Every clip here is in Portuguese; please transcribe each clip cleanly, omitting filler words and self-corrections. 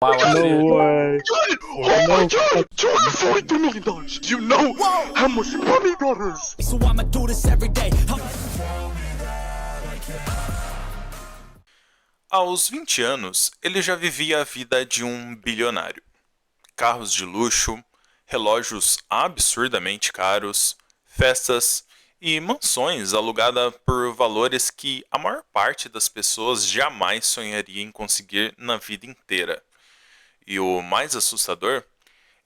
No way. Oh my No. god! $240 million! Do you know how much money that is? So I'ma do this every day. Aos 20 anos, ele já vivia a vida de um bilionário. Carros de luxo, relógios absurdamente caros, festas e mansões alugadas por valores que a maior parte das pessoas jamais sonharia em conseguir na vida inteira. E o mais assustador,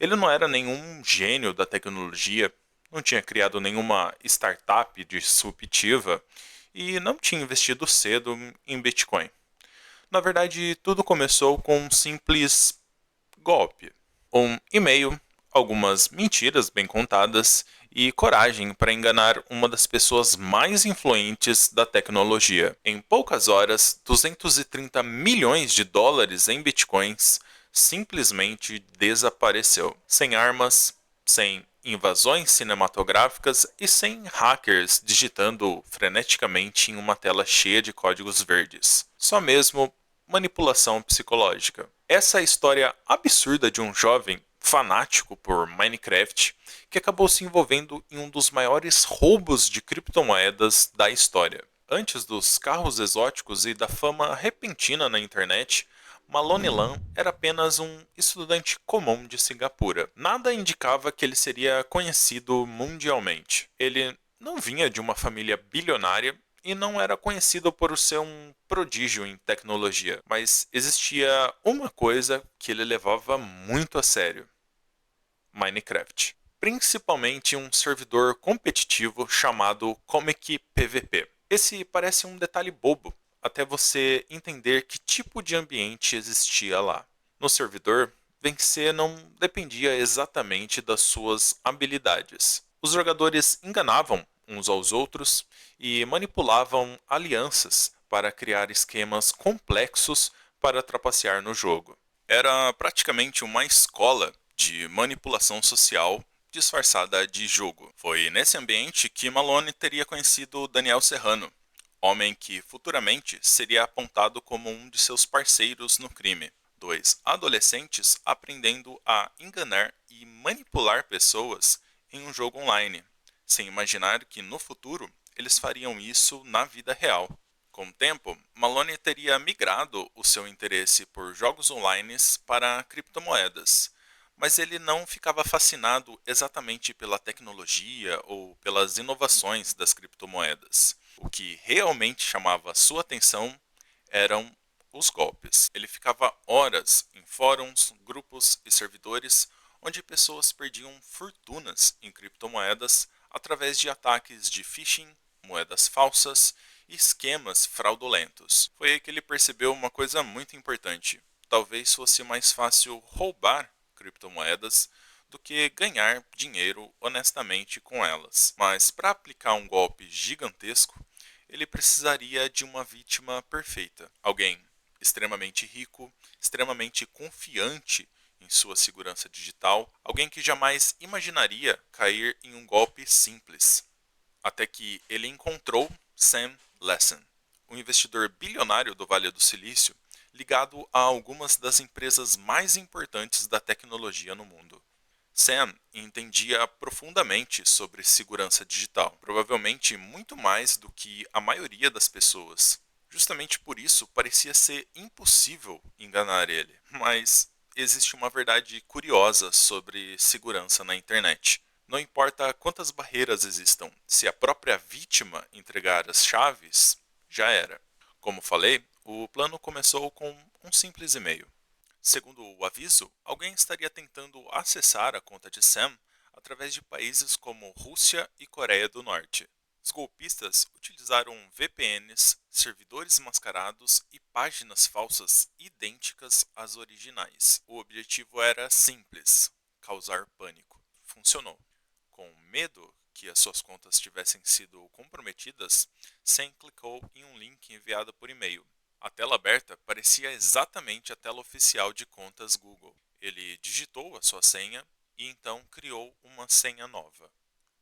ele não era nenhum gênio da tecnologia, não tinha criado nenhuma startup disruptiva e não tinha investido cedo em Bitcoin. Na verdade, tudo começou com um simples golpe. Um e-mail, algumas mentiras bem contadas e coragem para enganar uma das pessoas mais influentes da tecnologia. Em poucas horas, 230 milhões de dólares em bitcoins simplesmente desapareceu. Sem armas, sem invasões cinematográficas e sem hackers digitando freneticamente em uma tela cheia de códigos verdes. Só mesmo manipulação psicológica. Essa é a história absurda de um jovem fanático por Minecraft que acabou se envolvendo em um dos maiores roubos de criptomoedas da história. Antes dos carros exóticos e da fama repentina na internet, Malone Lam era apenas um estudante comum de Singapura. Nada indicava que ele seria conhecido mundialmente. Ele não vinha de uma família bilionária e não era conhecido por ser um prodígio em tecnologia, mas existia uma coisa que ele levava muito a sério: Minecraft. Principalmente um servidor competitivo chamado Comic PVP. Esse parece um detalhe bobo, até você entender que tipo de ambiente existia lá. No servidor, vencer não dependia exatamente das suas habilidades. Os jogadores enganavam uns aos outros e manipulavam alianças para criar esquemas complexos para trapacear no jogo. Era praticamente uma escola de manipulação social disfarçada de jogo. Foi nesse ambiente que Malone teria conhecido Daniel Serrano, homem que futuramente seria apontado como um de seus parceiros no crime. Dois adolescentes aprendendo a enganar e manipular pessoas em um jogo online, sem imaginar que no futuro eles fariam isso na vida real. Com o tempo, Malone teria migrado o seu interesse por jogos online para criptomoedas, mas ele não ficava fascinado exatamente pela tecnologia ou pelas inovações das criptomoedas. O que realmente chamava sua atenção eram os golpes. Ele ficava horas em fóruns, grupos e servidores onde pessoas perdiam fortunas em criptomoedas através de ataques de phishing, moedas falsas e esquemas fraudulentos. Foi aí que ele percebeu uma coisa muito importante: talvez fosse mais fácil roubar criptomoedas do que ganhar dinheiro honestamente com elas. Mas para aplicar um golpe gigantesco, ele precisaria de uma vítima perfeita. Alguém extremamente rico, extremamente confiante em sua segurança digital, alguém que jamais imaginaria cair em um golpe simples. Até que ele encontrou Sam Lessin, um investidor bilionário do Vale do Silício, ligado a algumas das empresas mais importantes da tecnologia no mundo. Sam entendia profundamente sobre segurança digital, provavelmente muito mais do que a maioria das pessoas. Justamente por isso parecia ser impossível enganar ele. Mas existe uma verdade curiosa sobre segurança na internet. Não importa quantas barreiras existam, se a própria vítima entregar as chaves, já era. Como falei, o plano começou com um simples e-mail. Segundo o aviso, alguém estaria tentando acessar a conta de Sam através de países como Rússia e Coreia do Norte. Os golpistas utilizaram VPNs, servidores mascarados e páginas falsas idênticas às originais. O objetivo era simples: causar pânico. Funcionou. Com medo que as suas contas tivessem sido comprometidas, Sam clicou em um link enviado por e-mail. A tela aberta parecia exatamente a tela oficial de contas Google. Ele digitou a sua senha e então criou uma senha nova.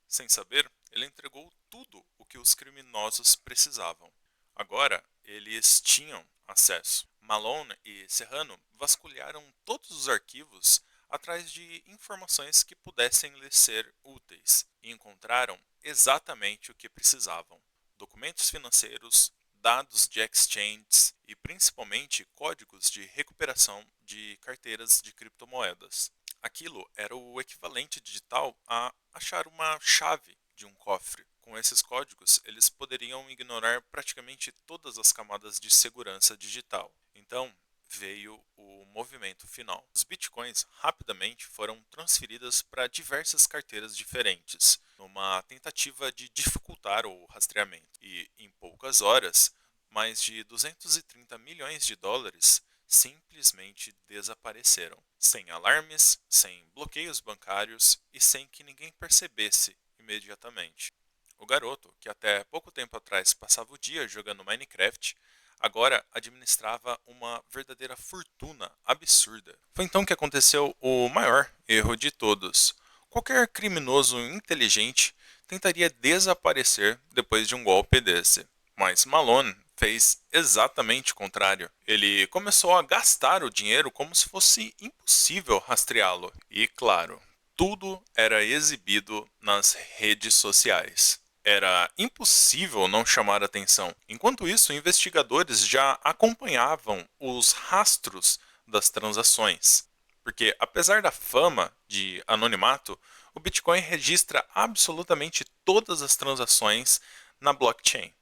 Sem saber, ele entregou tudo o que os criminosos precisavam. Agora, eles tinham acesso, Malone e Serrano vasculharam todos os arquivos atrás de informações que pudessem lhes ser úteis e encontraram exatamente o que precisavam: documentos financeiros, dados de exchanges e principalmente códigos de recuperação de carteiras de criptomoedas. Aquilo era o equivalente digital a achar uma chave de um cofre. Com esses códigos, eles poderiam ignorar praticamente todas as camadas de segurança digital. Então, veio o movimento final. Os bitcoins rapidamente foram transferidos para diversas carteiras diferentes, numa tentativa de dificultar o rastreamento. E, em poucas horas, mais de 230 milhões de dólares simplesmente desapareceram, sem alarmes, sem bloqueios bancários e sem que ninguém percebesse imediatamente. O garoto, que até pouco tempo atrás passava o dia jogando Minecraft, agora administrava uma verdadeira fortuna absurda. Foi então que aconteceu o maior erro de todos. Qualquer criminoso inteligente tentaria desaparecer depois de um golpe desse. Mas Malone fez exatamente o contrário. Ele começou a gastar o dinheiro como se fosse impossível rastreá-lo. E, claro, tudo era exibido nas redes sociais. Era impossível não chamar atenção. Enquanto isso, investigadores já acompanhavam os rastros das transações. Porque, apesar da fama de anonimato, o Bitcoin registra absolutamente todas as transações na blockchain.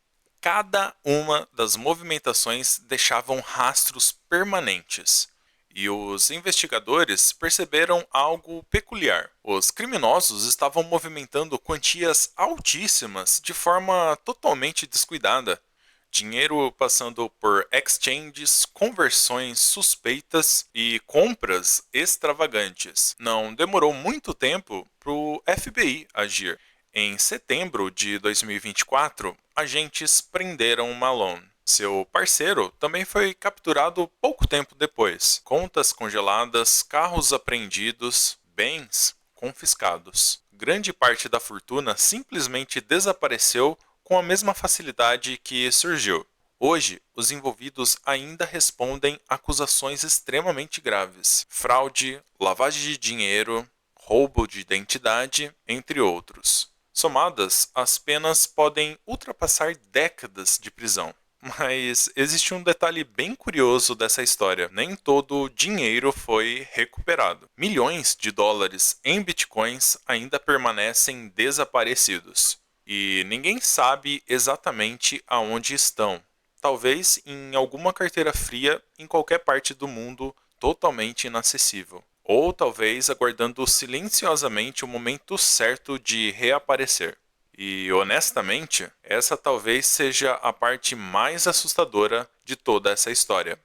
Cada uma das movimentações deixavam rastros permanentes. E os investigadores perceberam algo peculiar. Os criminosos estavam movimentando quantias altíssimas de forma totalmente descuidada. Dinheiro passando por exchanges, conversões suspeitas e compras extravagantes. Não demorou muito tempo para o FBI agir. Em setembro de 2024, agentes prenderam Malone. Seu parceiro também foi capturado pouco tempo depois. Contas congeladas, carros apreendidos, bens confiscados. Grande parte da fortuna simplesmente desapareceu com a mesma facilidade que surgiu. Hoje, os envolvidos ainda respondem acusações extremamente graves: fraude, lavagem de dinheiro, roubo de identidade, entre outros. Somadas, as penas podem ultrapassar décadas de prisão. Mas existe um detalhe bem curioso dessa história: nem todo o dinheiro foi recuperado. Milhões de dólares em bitcoins ainda permanecem desaparecidos. E ninguém sabe exatamente aonde estão. Talvez em alguma carteira fria em qualquer parte do mundo, totalmente inacessível. Ou talvez aguardando silenciosamente o momento certo de reaparecer. E honestamente, essa talvez seja a parte mais assustadora de toda essa história.